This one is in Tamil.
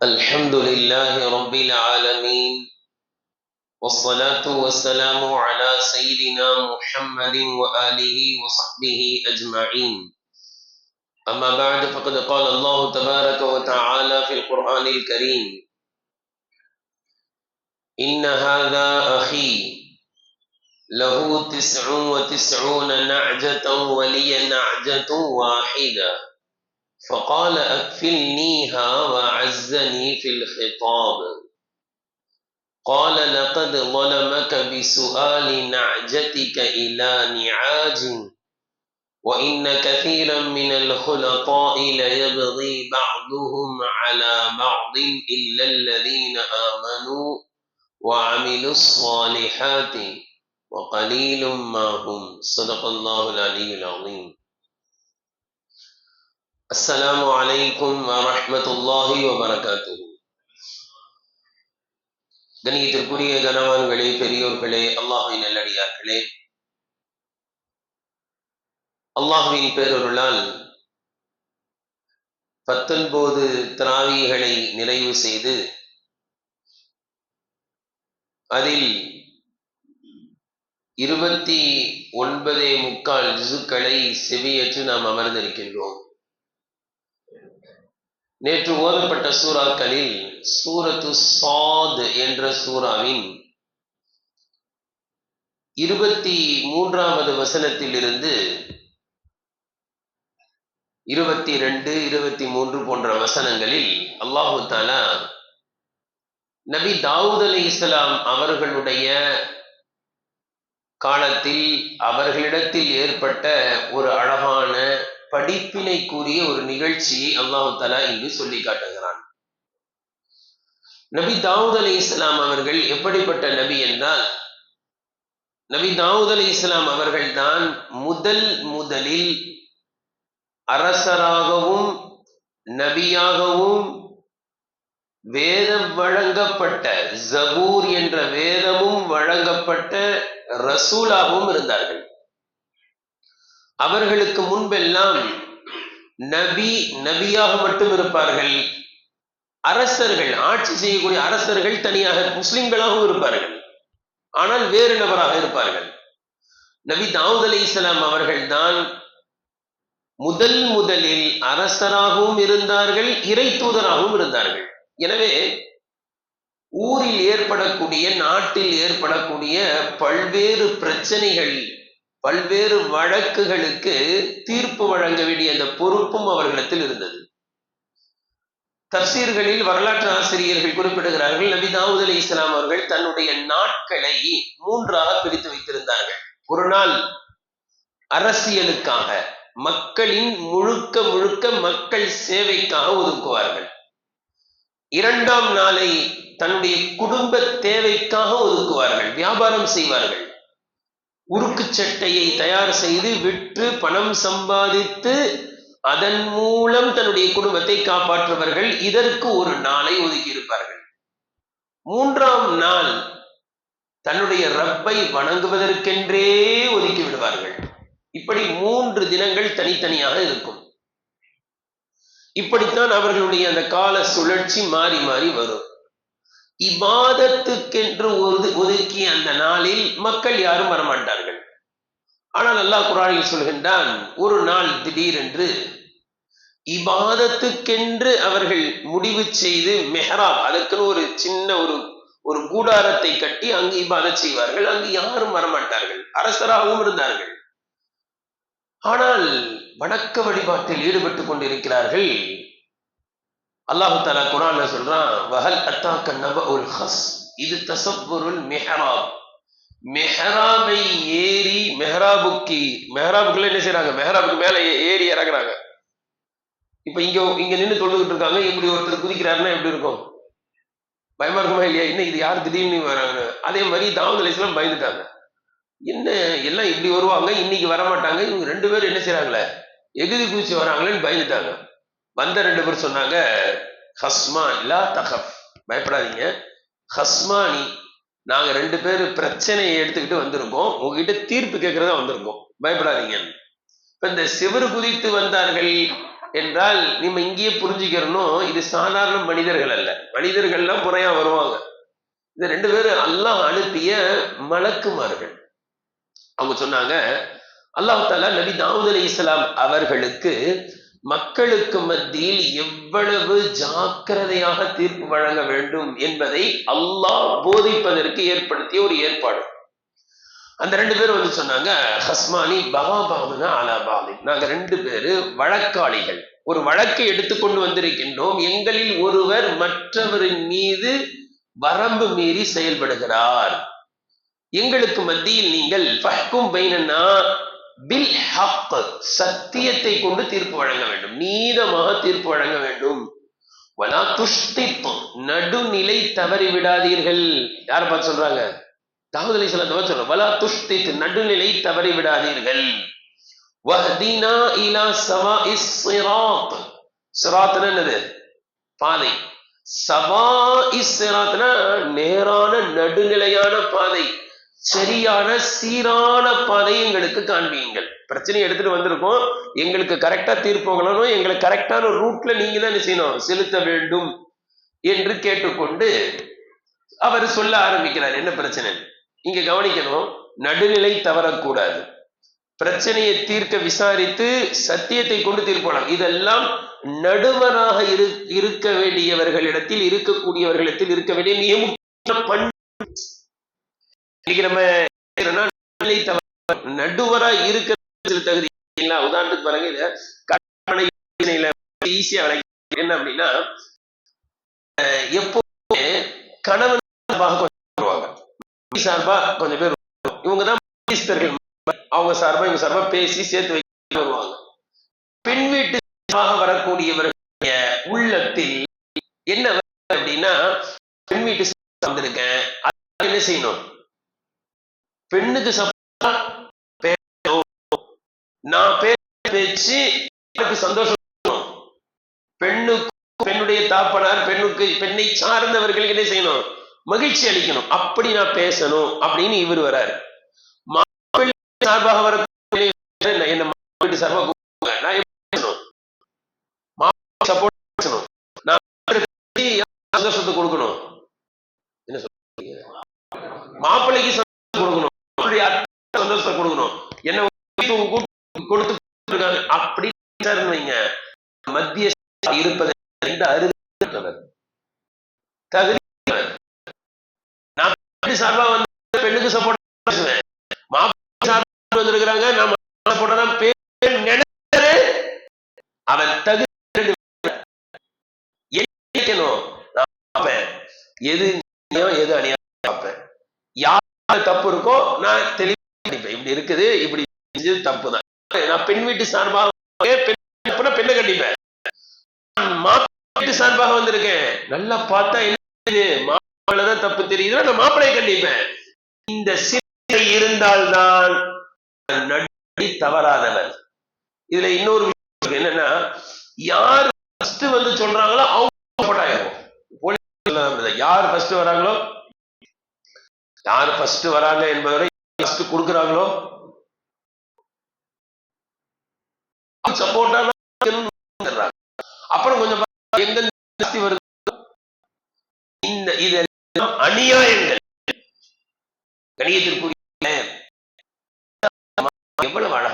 الحمد لله رب العالمين، والصلاة والسلام على سيدنا محمد وآله وصحبه أجمعين. أما بعد، فقد قال الله تبارك وتعالى في القرآن الكريم: إن هذا أخي له 99 نعجة ولي نعجة واحدة فقال أكفلنيها وعزني في الخطاب. قال لقد ظلمك بسؤال نعجتك إلى نعاج، وإن كثيرا من الخلطاء ليبغي بعضهم على بعض إلا الذين آمنوا وعملوا الصالحات وقليل ما هم. صدق الله العلي العظيم. السلام عليكم ورحمة الله وبركاته. கணியத்திற்குரிய கனவான்களே, பெரியோர்களே, அல்லாஹ்வின் நல்லடியார்களே, அல்லாஹ்வின் பேரருளால் 19 தராவீகளை நிறைவு செய்து அதில் 29.25 ஜுசுக்களை செவியேற்று நாம் அமர்ந்திருக்கின்றோம். நேற்று ஓதப்பட்ட சூறாக்களில் சூரத்து சாத் என்ற சூறாவின் 23வது வசனத்திலிருந்து 22, 23 போன்ற வசனங்களில் அல்லாஹு தஆலா நபி தாவூத் அலைஹிஸ்ஸலாம் அவர்களுடைய காலத்தில் அவர்களிடத்தில் ஏற்பட்ட ஒரு அழகான படிப்பினைக்குரிய ஒரு நிகழ்ச்சியை அல்லாஹு தஆலா இங்கு சொல்லி காட்டுகிறான். நபி தாவூத் அலைஹிஸ்ஸலாம் அவர்கள் எப்படிப்பட்ட நபி என்றால், நபி தாவூத் அலைஹிஸ்ஸலாம் அவர்கள் தான் முதலில் அரசராகவும் நபியாகவும் வேதம் வழங்கப்பட்ட ஜபூர் என்ற வேதமும் வழங்கப்பட்ட ரசூலாகவும் இருந்தார்கள். அவர்களுக்கு முன்பெல்லாம் நபியாக மட்டும் இருப்பார்கள். அரசர்கள், ஆட்சி செய்யக்கூடிய அரசர்கள் தனியாக முஸ்லிம்களாகவும் இருப்பார்கள், ஆனால் வேறு நபராக இருப்பார்கள். நபி தாவூத் அலைஹிஸ்ஸலாம் அவர்கள் தான் முதலில் அரசராகவும் இருந்தார்கள், இறை தூதராகவும் இருந்தார்கள். எனவே ஊரில் ஏற்படக்கூடிய, நாட்டில் ஏற்படக்கூடிய பல்வேறு பிரச்சனைகள், பல்வேறு வழக்குகளுக்கு தீர்ப்பு வழங்க வேண்டிய அந்த பொறுப்பும் அவர்களிடத்தில் இருந்தது. தஃசீர்களில் வரலாற்று ஆசிரியர்கள் குறிப்பிடுகிறார்கள், நபி தாவூத் அலைஹிஸ்ஸலாம் அவர்கள் தன்னுடைய நாட்களை 3ஆக பிரித்து வைத்திருந்தார்கள். ஒரு நாள் அரசியலுக்காக, மக்களின் முழுக்க மக்கள் சேவைக்காக ஒதுக்குவார்கள். 2ஆம் நாளை தன்னுடைய குடும்ப தேவைக்காக ஒதுக்குவார்கள், வியாபாரம் செய்வார்கள். உருக்கு சட்டையை தயார் செய்து விற்று பணம் சம்பாதித்து அதன் மூலம் தன்னுடைய குடும்பத்தை காப்பாற்றுவார்கள். இதற்கு ஒரு நாளை ஒதுக்கி இருப்பார்கள். 3ஆம் நாள் தன்னுடைய ரப்பை வணங்குவதற்கென்றே ஒதுக்கி விடுவார்கள். இப்படி 3 தினங்கள் தனித்தனியாக இருக்கும். இப்படித்தான் அவர்களுடைய அந்த கால சுழற்சி மாறி மாறி வரும். இபாதத்துக்கென்று ஒதுக்கிய அந்த நாளில் மக்கள் யாரும் வரமாட்டார்கள். ஆனால் அல்லாஹ் குர்ஆனில் சொல்கின்றான், ஒரு நாள் திடீரென்று இபாதத்துக்கென்று அவர்கள் முடிவு செய்து மெஹராப், அதுக்குன்னு ஒரு சின்ன ஒரு கூடாரத்தை கட்டி அங்கு இபாதத் செய்வார்கள். அங்கு யாரும் வரமாட்டார்கள். அரசராகவும் இருந்தார்கள், ஆனால் வணக்க வழிபாட்டில் ஈடுபட்டுக் கொண்டிருக்கிறார்கள். அல்லாஹு தஆலா குர்ஆன்ல சொல்றான், வஹல் அத்தாக்க நபஉல் ஹஸ் இது தஸவ்வருல் மிஹ்ராப். மெஹராபை ஏறி மெஹராபுக்குள்ள என்ன செய்யறாங்க, மெஹராபுக்கு மேல ஏறி இறங்குறாங்க. இப்ப இங்க நின்று தொழுதுகிட்டு இருக்காங்க, இப்படி ஒருத்தர் குதிக்கிறாருன்னா எப்படி இருக்கும்? பயமா இருக்குமா இல்லையா? இன்னும் இது யார் திடீர்னு வராங்க? அதே மாதிரி தாவூத் அலைஹிஸ்ஸலாம் பயந்துட்டாங்க. என்ன எல்லாம் இப்படி வருவாங்க, இன்னைக்கு வரமாட்டாங்க, இவங்க 2 பேரும் என்ன செய்யறாங்களே, எகுதி குதிச்சு வராங்களேன்னு பயந்துட்டாங்க. வந்த 2 பேர் சொன்னாங்க, ஹஸ்மான் லா தகஃப், பயப்படாதீங்க, ஹஸ்மானி, நாங்க 2 பேர் பிரச்சனையை எடுத்துக்கிட்டு வந்திருக்கோம், உங்ககிட்ட தீர்ப்பு கேட்கறதா வந்திருக்கோம், பயப்படாதீங்க. இப்ப இந்த சிவர் குதித்து வந்தார்கள் என்றால் நம்ம இங்கேயே புரிஞ்சுக்கிறணும், இது சாதாரண மனிதர்கள் அல்ல. மனிதர்கள்லாம் முறையா வருவாங்க. இந்த 2 பேரும் அல்லாஹ் அனுப்பிய மலக்குமார்கள். அவங்க சொன்னாங்க, அல்லாஹ் தஆலா நபி தாவூத் அலைஹிஸ்ஸலாம் அவர்களுக்கு மக்களுக்கு மத்தியில் எவ்வளவு ஜாக்கிரதையாக தீர்ப்பு வழங்க வேண்டும் என்பதை அல்லாஹ் போதிப்பதற்கு ஏற்படுத்திய ஒரு ஏற்பாடு. அந்த 2 பேரும் வந்து சொன்னாங்க, ஹஸ்மானி பகாபாதுனா அலா பாதி, நாங்க 2 பேரு வழக்காளிகள், ஒரு வழக்கை எடுத்துக்கொண்டு வந்திருக்கின்றோம். எங்களில் ஒருவர் மற்றவரின் மீது வரம்பு மீறி செயல்படுகிறார். எங்களுக்கு மத்தியில் நீங்கள் ஃபஹ்கும் பைனனா பில் ஹக், சத்தியத்தை கொண்டு தீர்ப்பு வழங்க வேண்டும், நீதமாக தீர்ப்பு வழங்க வேண்டும். வலா துஷ்தித், நடுநிலை தவறி விடாதீர்கள். யார பார்த்து சொல்றாங்க? தாவூத் அலைஹிஸ்ஸலாம் சொல்றாங்க, வலா துஷ்தித், நடுநிலை தவறி விடாதீர்கள். வஹ்தினா இலா ஸவாஇஸ் ஸிராத், ஸிராத்னா என்னது? பாதை. ஸவாஇஸ் ஸிராத்னா நேரான நடுநிலையான பாதை, சரியான சீரான பாதையை எங்களுக்கு காண்பியுங்கள். பிரச்சனை எடுத்துட்டு வந்திருக்கோம், எங்களுக்கு கரெக்டா தீர்ப்பு வழங்கணும், எங்களுக்கு கரெக்டான ரூட்ல நீங்க தான் செய்யணும், செலுத்த வேண்டும் என்று கேட்டுக்கொண்டு அவர் சொல்ல ஆரம்பிக்கிறார். என்ன பிரச்சனை இங்க கவனிக்கணும், நடுநிலை தவறக்கூடாது, பிரச்சனையை தீர்க்க விசாரித்து சத்தியத்தை கொண்டு தீர்ப்பலாம். இதெல்லாம் நடுவராக இருக்க வேண்டியவர்களிடத்தில், இருக்கக்கூடியவர்களிடத்தில் இருக்க வேண்டிய மிக முக்கிய பண்பு. நடுவரா இருக்க தகுதி. உதாரணத்துக்கு பாருங்க, ஈஸியா என்ன அப்படின்னா, எப்போதுமே கணவன் வருவாங்க, சார்பா கொஞ்சம் பேர், இவங்கதான் அவங்க சார்பா இவங்க சார்பா பேசி சேர்த்து வைக்க வருவாங்க. பெண் வீட்டு சார்பாக வரக்கூடியவர்களுடைய உள்ளத்தில் என்ன அப்படின்னா, பெண் வீட்டு வந்திருக்கேன், என்ன செய்யணும்? பெண்ணுக்கு நான் பேச்சு எனக்கு சந்தோஷம், பெண்ணுக்கு பெண்ணுடைய தாப்பனார் பெண்ணை சார்ந்தவர்களுக்கு என்ன செய்யணும்? மகிழ்ச்சி அளிக்கணும். அப்படி நான் பேசணும் அப்படின்னு இவர் வராரு. மாப்பிள்ளை சார்பாக வர என்ன மாப்பிள்ளை சார்பாக நான் பேசணும், சப்போர்ட் பேசணும், நான் சந்தோஷத்தை கொடுக்கணும், என்ன சொல்றீங்க? மாப்பிள்ளைக்கு சந்தோஷம் கொடுக்கணும், சந்தோஷத்தை கொடுக்கணும், என்ன கொடுத்து அப்படி மத்திய இருப்பதை சார்பா வந்து பெண்ணுக்கு சப்போர்ட் பேசுவேன், மாப்பிள்ளை சார்பா வந்திருக்கிறாங்க, நான் சப்போர்ட் தான் நினைக்கிறேன். அவன் தகுதி எது எது அணியா பார்ப்பேன், யார் தப்பு இருக்கோ நான் தெளிவா இப்படி இருக்குது, இப்படி தப்பு தான். நான் பெண் வீட்டு சார்பாக பெண்ணை கண்டிப்பேன், மாப்பிள்ளை வீட்டு சார்பாக வந்திருக்கேன், நல்லா பார்த்தா என்ன மாப்பிள்ளைதான் தப்பு தெரியுது, நான் மாப்பிள்ளையை கண்டிப்பேன். இந்த சிந்தை இருந்தால்தான் நடுநிலை தவறாதவர். இதுல இன்னொரு விஷயம் என்னன்னா, யார் ஃபர்ஸ்ட் வந்து சொல்றாங்களோ அவங்க யார் ஃபர்ஸ்ட் வராங்களோ, யார் ஃபர்ஸ்ட் வராங்க என்பவரை ஃபர்ஸ்ட் கொடுக்குறாங்களோ சப்போர்ட்டா அப்புறம் கொஞ்சம் எங்க வருது. இந்த இதெல்லாம் அநியாயங்கள். கணியத்திற்குரிய எவ்வளவு அழகா